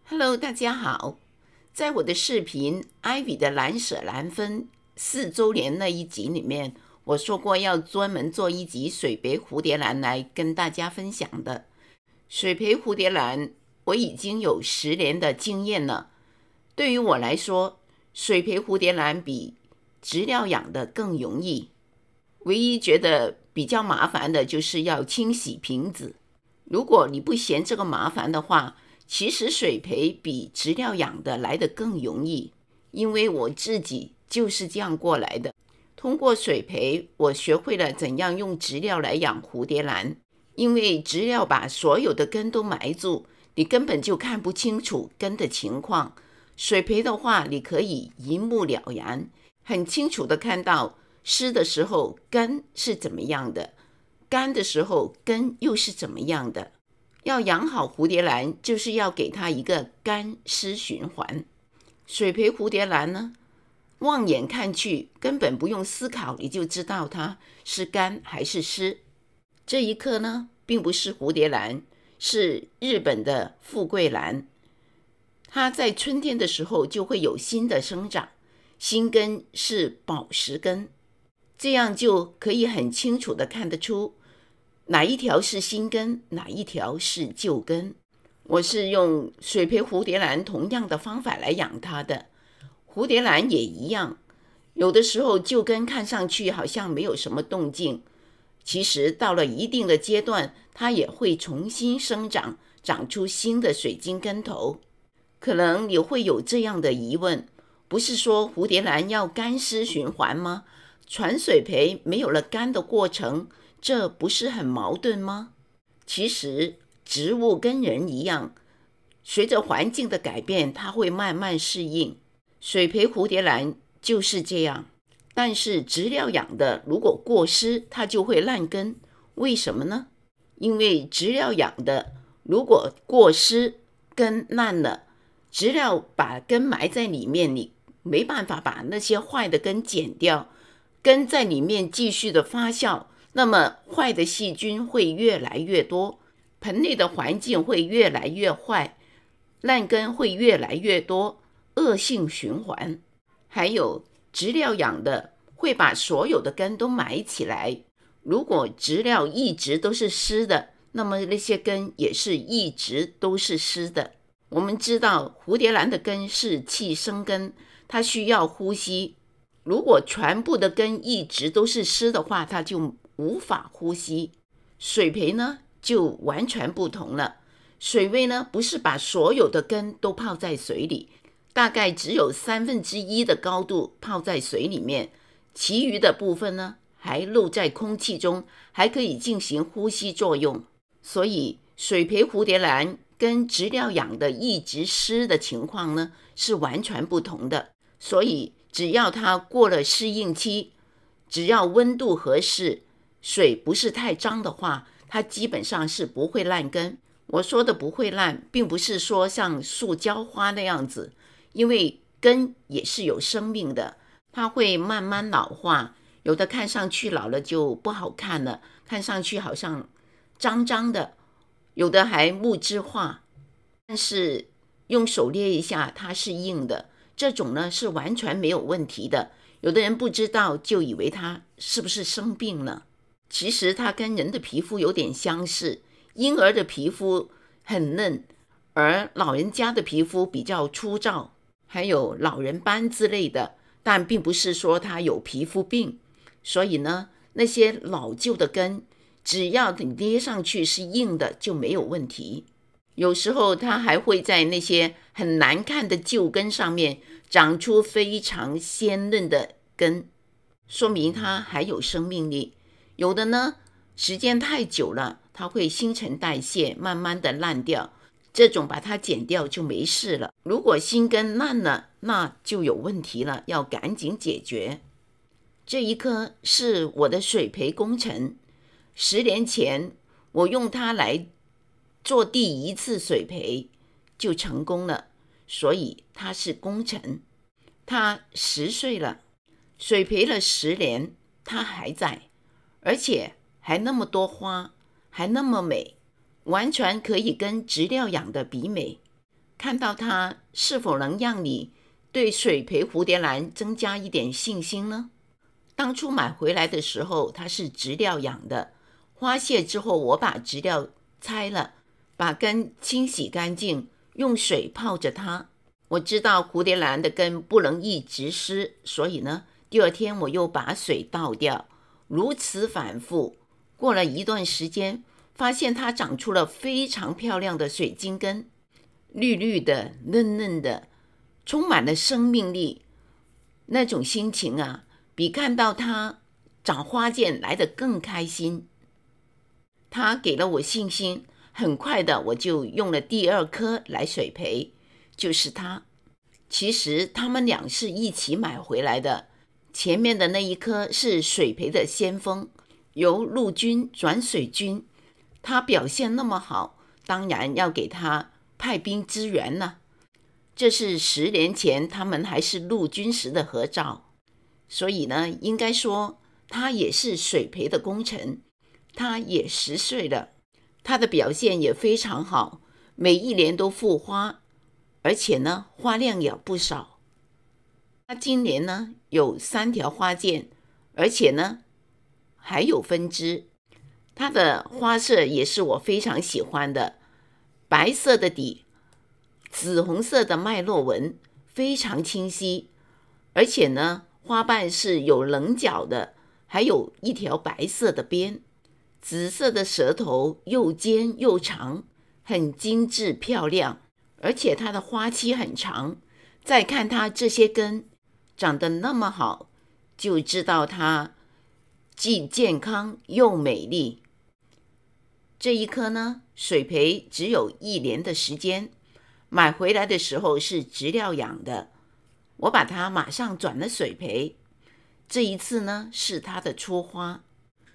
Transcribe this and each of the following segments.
Hello， 大家好。在我的视频《Ivy 的蓝舍蓝分4周年》那一集里面，我说过要专门做一集水培蝴蝶兰来跟大家分享的。水培蝴蝶兰我已经有10年的经验了。对于我来说，水培蝴蝶兰比植料养的更容易。唯一觉得比较麻烦的就是要清洗瓶子。如果你不嫌这个麻烦的话，其实水培比植料养的来得更容易，因为我自己就是这样过来的。通过水培，我学会了怎样用植料来养蝴蝶兰。因为植料把所有的根都埋住，你根本就看不清楚根的情况。水培的话，你可以一目了然，很清楚的看到湿的时候根是怎么样的，干的时候根又是怎么样的。要养好蝴蝶兰，就是要给它一个干湿循环。水培蝴蝶兰呢，望眼看去根本不用思考，你就知道它是干还是湿。这一颗呢，并不是蝴蝶兰，是日本的富贵兰。它在春天的时候就会有新的生长，新根是宝石根，这样就可以很清楚的看得出哪一条是新根，哪一条是旧根。我是用水培蝴蝶兰同样的方法来养它的。蝴蝶兰也一样，有的时候旧根看上去好像没有什么动静，其实到了一定的阶段，它也会重新生长，长出新的水晶根头。可能你会有这样的疑问，不是说蝴蝶兰要干湿循环吗？传水培没有了干的过程，这不是很矛盾吗？其实植物跟人一样，随着环境的改变，它会慢慢适应。水培蝴蝶兰就是这样。但是植料养的如果过湿，它就会烂根。为什么呢？因为植料养的如果过湿，根烂了，植料把根埋在里面，你没办法把那些坏的根剪掉，根在里面继续的发酵，那么坏的细菌会越来越多，盆内的环境会越来越坏，烂根会越来越多，恶性循环。还有植料养的会把所有的根都埋起来，如果植料一直都是湿的，那么那些根也是一直都是湿的。我们知道蝴蝶兰的根是气生根，它需要呼吸，如果全部的根一直都是湿的话，它就无法呼吸。水培呢就完全不同了，水培呢不是把所有的根都泡在水里，大概只有1/3的高度泡在水里面，其余的部分呢还露在空气中，还可以进行呼吸作用。所以水培蝴蝶兰跟植料养的一直湿的情况呢是完全不同的。所以只要它过了适应期，只要温度合适，水不是太脏的话，它基本上是不会烂根。我说的不会烂，并不是说像塑胶花那样子，因为根也是有生命的，它会慢慢老化，有的看上去老了就不好看了，看上去好像脏脏的，有的还木质化，但是用手捏一下它是硬的，这种呢是完全没有问题的。有的人不知道就以为它是不是生病了，其实它跟人的皮肤有点相似，婴儿的皮肤很嫩，而老人家的皮肤比较粗糙，还有老人斑之类的，但并不是说他有皮肤病。所以呢，那些老旧的根，只要你捏上去是硬的就没有问题。有时候它还会在那些很难看的旧根上面长出非常鲜嫩的根，说明它还有生命力。有的呢，时间太久了，它会新陈代谢，慢慢的烂掉，这种把它剪掉就没事了。如果新根烂了，那就有问题了，要赶紧解决。这一颗是我的水培工程，10年前我用它来做第一次水培就成功了，所以它是工程。它10岁了，水培了10年，它还在，而且还那么多花，还那么美，完全可以跟植料养的比美。看到它是否能让你对水培蝴蝶兰增加一点信心呢？当初买回来的时候，它是植料养的，花谢之后我把植料拆了，把根清洗干净，用水泡着它。我知道蝴蝶兰的根不能一直湿，所以呢，第二天我又把水倒掉，如此反复。过了一段时间，发现它长出了非常漂亮的水晶根，绿绿的、嫩嫩的，充满了生命力。那种心情啊，比看到它长花剑来得更开心。它给了我信心，很快的我就用了第二颗来水培，就是它。其实他们俩是一起买回来的，前面的那一颗是水培的先锋，由陆军转水军，他表现那么好，当然要给他派兵支援了。这是10年前他们还是陆军时的合照，所以呢，应该说他也是水培的功臣。他也10岁了，他的表现也非常好，每一年都复花，而且呢，花量也不少。他今年呢有3条花剑，而且呢还有分支。它的花色也是我非常喜欢的，白色的底，紫红色的脉络纹，非常清晰。而且呢，花瓣是有棱角的，还有一条白色的边，紫色的舌头又尖又长，很精致漂亮。而且它的花期很长，再看它这些根长得那么好，就知道它既健康又美丽。这一颗呢，水培只有1年的时间，买回来的时候是植料养的，我把它马上转了水培。这一次呢，是它的初花。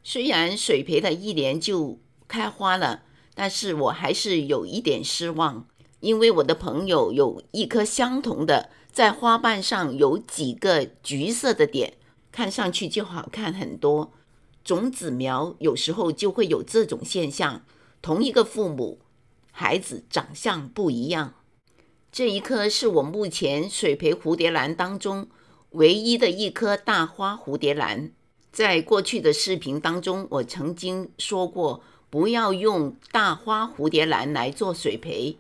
虽然水培了1年就开花了，但是我还是有一点失望。因为我的朋友有一颗相同的，在花瓣上有几个橘色的点，看上去就好看很多。种子苗有时候就会有这种现象，同一个父母，孩子长相不一样。这一颗是我目前水培蝴蝶兰当中唯一的一颗大花蝴蝶兰。在过去的视频当中，我曾经说过，不要用大花蝴蝶兰来做水培，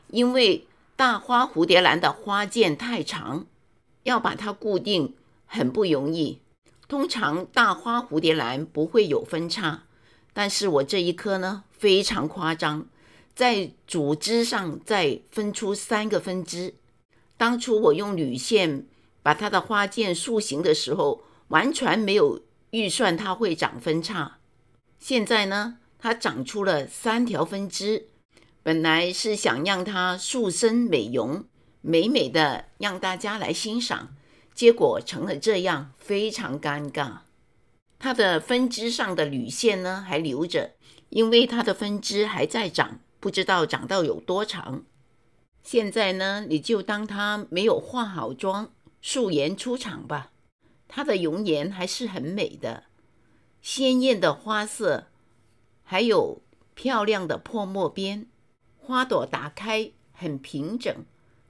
因为大花蝴蝶兰的花剑太长，要把它固定很不容易。通常大花蝴蝶兰不会有分叉，但是我这一颗呢非常夸张，在主枝上再分出3个分支。当初我用铝线把它的花剑塑形的时候，完全没有预算它会长分叉。现在呢，它长出了3条分支。本来是想让它塑身美容，美美的让大家来欣赏，结果成了这样，非常尴尬。它的分支上的铝线呢还留着，因为它的分支还在长，不知道长到有多长。现在呢，你就当它没有化好妆，素颜出场吧。它的容颜还是很美的，鲜艳的花色，还有漂亮的破墨边。花朵打开很平整，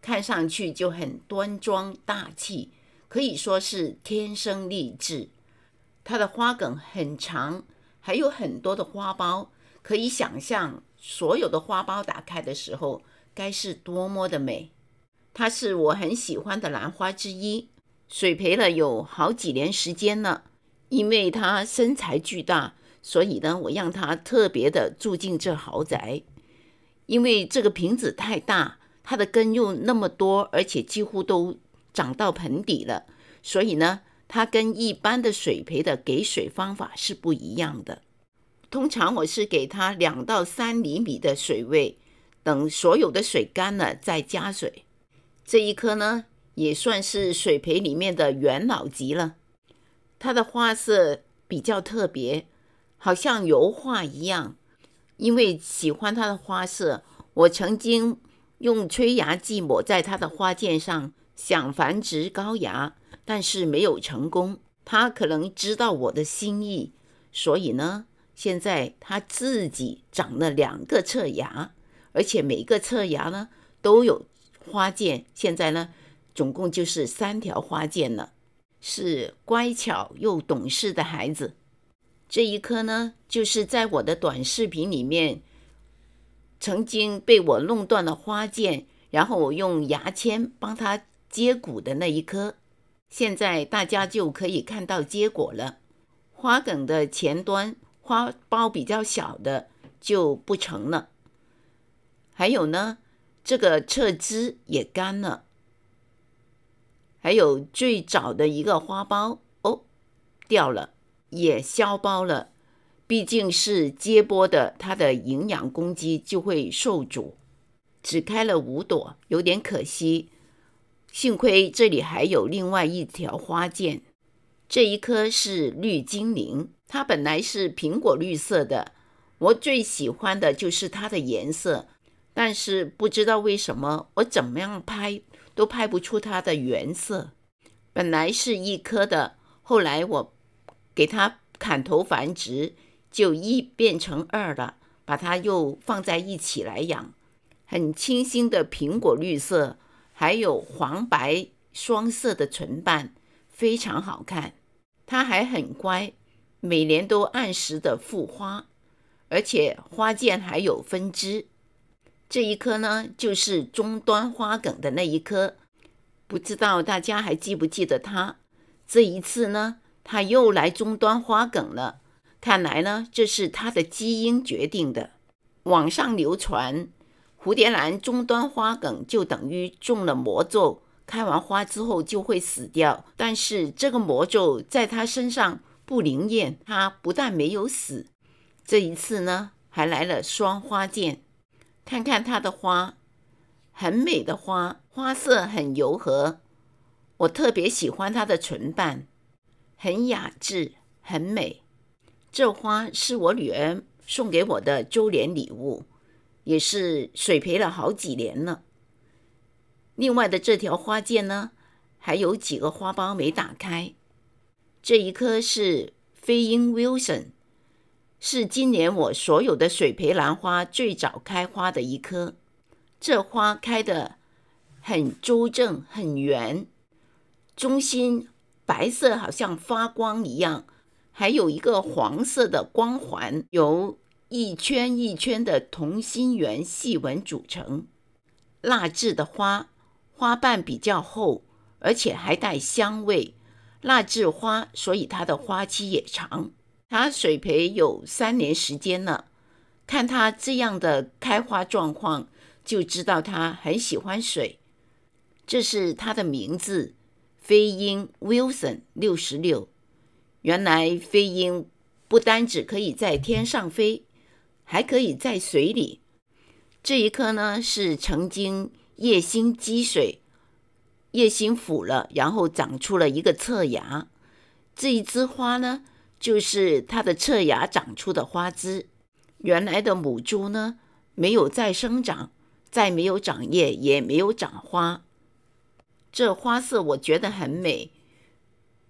看上去就很端庄大气，可以说是天生丽质。它的花梗很长，还有很多的花苞，可以想象所有的花苞打开的时候该是多么的美。它是我很喜欢的兰花之一，水培了有好几年时间了。因为它身材巨大，所以呢，我让它特别的住进这豪宅。因为这个瓶子太大，它的根又那么多，而且几乎都长到盆底了，所以呢，它跟一般的水培的给水方法是不一样的。通常我是给它2到3厘米的水位，等所有的水干了再加水。这一颗呢，也算是水培里面的元老级了。它的花色比较特别，好像油画一样。因为喜欢它的花色，我曾经用催芽剂抹在它的花剑上，想繁殖高芽，但是没有成功。它可能知道我的心意，所以呢，现在它自己长了2个侧芽，而且每个侧芽呢都有花剑，现在呢总共就是3条花剑了，是乖巧又懂事的孩子。这一颗呢，就是在我的短视频里面曾经被我弄断了花剑，然后我用牙签帮它接骨的那一颗，现在大家就可以看到结果了。花梗的前端花苞比较小的就不成了，还有呢，这个侧枝也干了，还有最早的一个花苞掉了，也消苞了。毕竟是接播的，它的营养供给就会受阻，只开了5朵，有点可惜。幸亏这里还有另外一条花剑，这一颗是绿精灵，它本来是苹果绿色的，我最喜欢的就是它的颜色，但是不知道为什么我怎么样拍都拍不出它的原色。本来是1颗的，后来我给它砍头繁殖，就1变成2了，把它又放在一起来养。很清新的苹果绿色，还有黄白双色的唇瓣，非常好看。它还很乖，每年都按时的复花，而且花剑还有分支。这一颗呢，就是终端花梗的那一颗，不知道大家还记不记得它？这一次呢，它又来终端花梗了。看来呢，这是它的基因决定的。网上流传，蝴蝶兰终端花梗就等于中了魔咒，开完花之后就会死掉。但是这个魔咒在它身上不灵验，它不但没有死，这一次呢，还来了双花剑。看看它的花，很美的花，花色很柔和。我特别喜欢它的唇瓣，很雅致，很美。这花是我女儿送给我的周年礼物，也是水培了好几年了。另外的这条花剑呢，还有几个花苞没打开。这一颗是飞鹰 Wilson， 是今年我所有的水培兰花最早开花的一颗。这花开得很周正，很圆，中心白色好像发光一样，还有一个黄色的光环，由一圈一圈的同心圆细纹组成。蜡质的花，花瓣比较厚，而且还带香味。蜡质花，所以它的花期也长。它水培有3年时间了，看它这样的开花状况，就知道它很喜欢水。这是它的名字，飞鹰 Wilson 66。原来飞鹰不单只可以在天上飞，还可以在水里。这一颗呢，是曾经叶心积水，叶心腐了，然后长出了一个侧芽。这一枝花呢，就是它的侧芽长出的花枝。原来的母株呢，没有再生长，再没有长叶，也没有长花。这花色我觉得很美，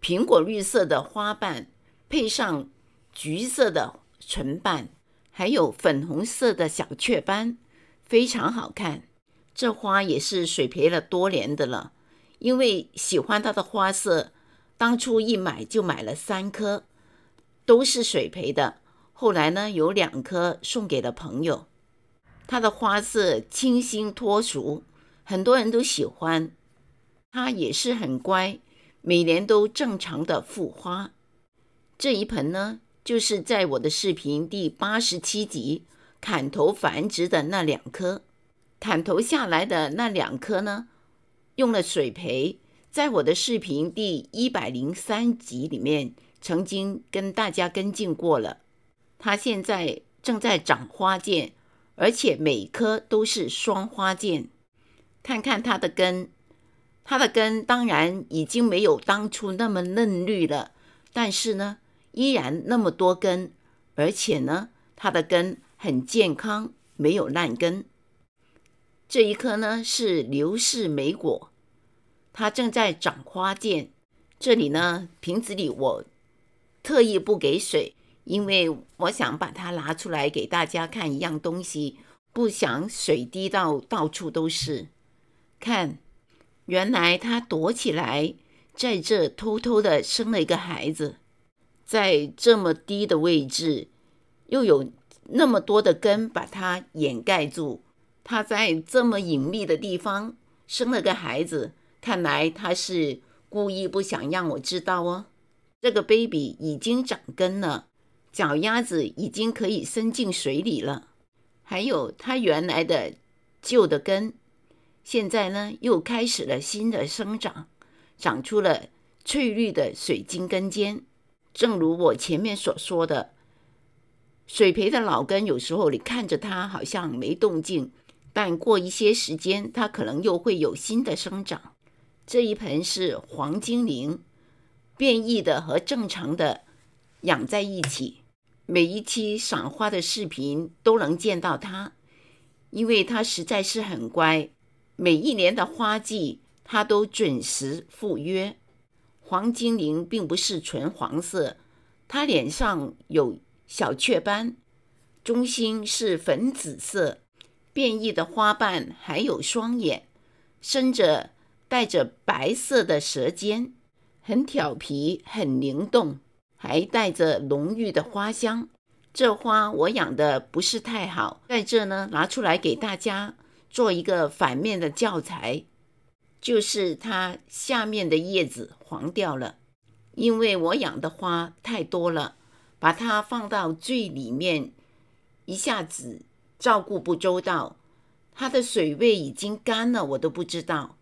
苹果绿色的花瓣配上橘色的唇瓣，还有粉红色的小雀斑，非常好看。这花也是水培了多年的了，因为喜欢它的花色，当初一买就买了3颗，都是水培的。后来呢，有2颗送给了朋友。它的花色清新脱俗，很多人都喜欢。它也是很乖，每年都正常的复花。这一盆呢，就是在我的视频第87集砍头繁殖的那2颗。砍头下来的那2颗呢，用了水培，在我的视频第103集里面曾经跟大家跟进过了。它现在正在长花剑，而且每颗都是双花剑。看看它的根，它的根当然已经没有当初那么嫩绿了，但是呢，依然那么多根，而且呢，它的根很健康，没有烂根。这一颗呢是刘氏莓果，它正在长花剑。这里呢，瓶子里我特意不给水，因为我想把它拿出来给大家看一样东西，不想水滴到到处都是。看，原来它躲起来，在这偷偷的生了一个孩子，在这么低的位置，又有那么多的根把它掩盖住。它在这么隐秘的地方生了个孩子，看来它是故意不想让我知道哦。这个 baby 已经长根了，脚丫子已经可以伸进水里了，还有它原来的旧的根，现在呢又开始了新的生长，长出了翠绿的水晶根尖。正如我前面所说的，水培的老根有时候你看着它好像没动静，但过一些时间它可能又会有新的生长。这一盆是黄精灵，变异的和正常的养在一起，每一期赏花的视频都能见到它，因为它实在是很乖，每一年的花季它都准时赴约。黄精灵并不是纯黄色，它脸上有小雀斑，中心是粉紫色，变异的花瓣还有双眼，伸着带着白色的舌尖，很调皮，很灵动，还带着浓郁的花香。这花我养的不是太好，在这呢拿出来给大家做一个反面的教材，就是它下面的叶子黄掉了，因为我养的花太多了，把它放到最里面，一下子照顾不周到，它的水位已经干了，我都不知道。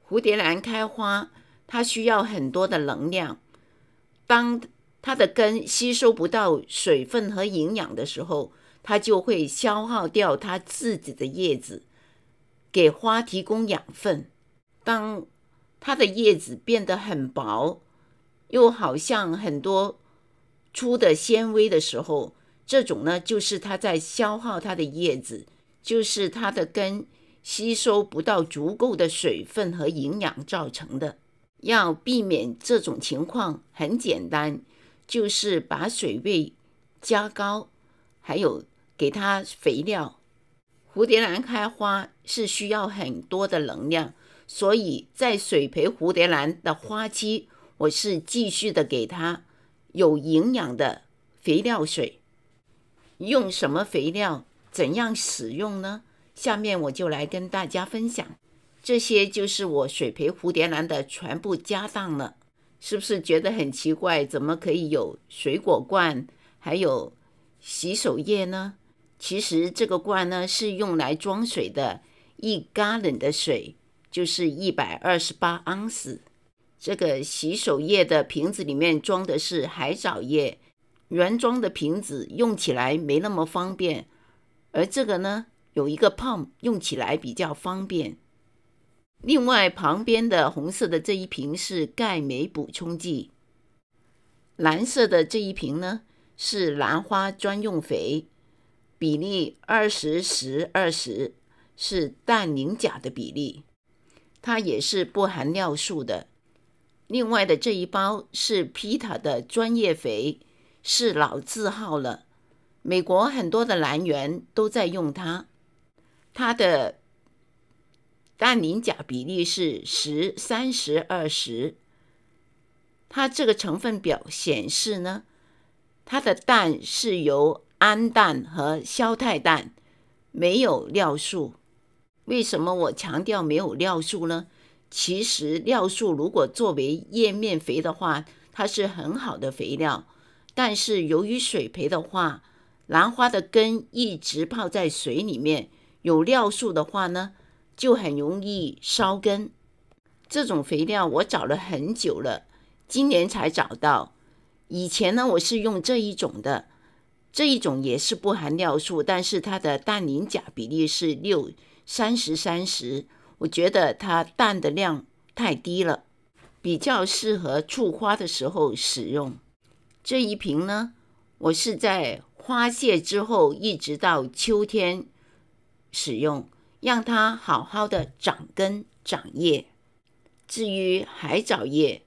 蝴蝶兰开花，它需要很多的能量，当它的根吸收不到水分和营养的时候，它就会消耗掉它自己的叶子，给花提供养分。当它的叶子变得很薄，又好像很多粗的纤维的时候，这种呢就是它在消耗它的叶子，就是它的根吸收不到足够的水分和营养造成的。要避免这种情况，很简单，就是把水位加高，还有给它肥料。蝴蝶兰开花是需要很多的能量，所以在水培蝴蝶兰的花期，我是继续的给它有营养的肥料水。用什么肥料，怎样使用呢？下面我就来跟大家分享。这些就是我水培蝴蝶兰的全部家当了。是不是觉得很奇怪，怎么可以有水果罐还有洗手液呢？其实这个罐呢是用来装水的，1 gallon 的水就是128盎司。这个洗手液的瓶子里面装的是海藻液，原装的瓶子用起来没那么方便，而这个呢有一个 pump 用起来比较方便。另外旁边的红色的这一瓶是钙镁补充剂，蓝色的这一瓶呢是兰花专用肥，比例20:10:20，是氮磷钾的比例，它也是不含尿素的。另外的这一包是 PETA 的专业肥，是老字号了，美国很多的兰园都在用它，它的氮磷钾比例是10:30:20，它这个成分表显示呢，它的氮是由氨氮和硝肽氮，没有尿素。为什么我强调没有尿素呢？其实尿素如果作为叶面肥的话，它是很好的肥料，但是由于水培的话，兰花的根一直泡在水里面，有尿素的话呢，就很容易烧根。这种肥料我找了很久了，今年才找到。以前呢我是用这一种的，这一种也是不含尿素，但是它的氮磷钾比例是6:30:30，我觉得它氮的量太低了，比较适合促花的时候使用。这一瓶呢，我是在花谢之后一直到秋天使用，让它好好的长根长叶。至于海藻叶，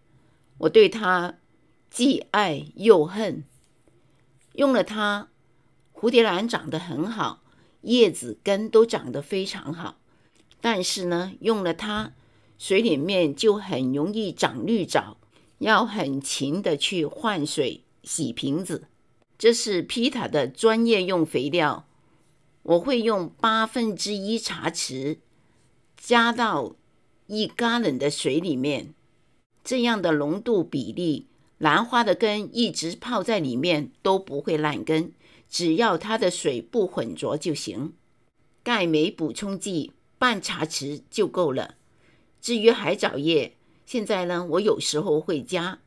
我对它既爱又恨。用了它，蝴蝶兰长得很好，叶子根都长得非常好。但是呢，用了它，水里面就很容易长绿藻，要很勤的去换水、洗瓶子。这是 PETA 的专业用肥料，我会用1/8茶匙加到1 gallon 的水里面，这样的浓度比例，兰花的根一直泡在里面都不会烂根，只要它的水不混浊就行。钙镁补充剂半茶匙就够了。至于海藻叶，现在呢，我有时候会加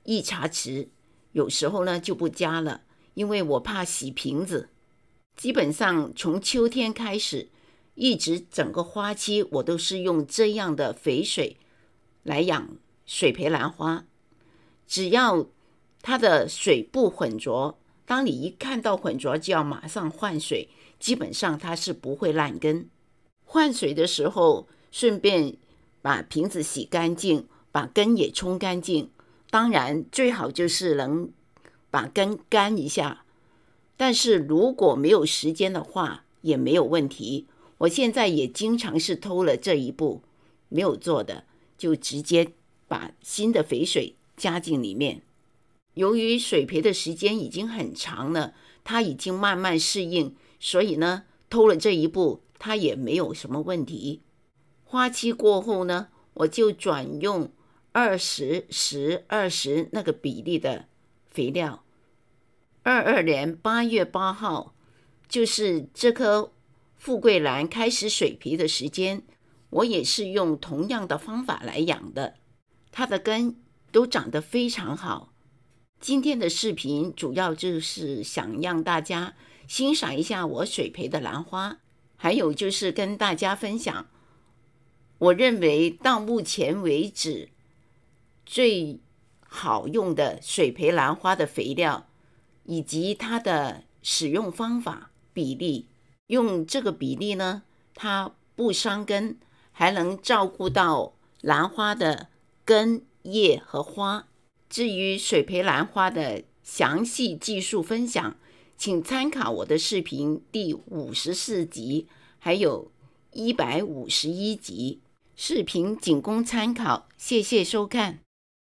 1茶匙，有时候呢就不加了，因为我怕洗瓶子。基本上从秋天开始，一直整个花期，我都是用这样的肥水来养水培兰花。只要它的水不混浊，当你一看到混浊就要马上换水，基本上它是不会烂根。换水的时候顺便把瓶子洗干净，把根也冲干净。当然最好就是能把根干一下，但是如果没有时间的话也没有问题。我现在也经常是偷了这一步，没有做的就直接把新的肥水加进里面。由于水培的时间已经很长了，它已经慢慢适应，所以呢，偷了这一步它也没有什么问题。花期过后呢，我就转用20-10-20那个比例的肥料。22年8月8号就是这棵富贵兰开始水培的时间，我也是用同样的方法来养的，它的根都长得非常好。今天的视频主要就是想让大家欣赏一下我水培的兰花，还有就是跟大家分享我认为到目前为止最好用的水培兰花的肥料，以及它的使用方法比例。用这个比例呢，它不伤根，还能照顾到兰花的根、叶和花。至于水培兰花的详细技术分享，请参考我的视频第54集，还有151集。视频仅供参考，谢谢收看。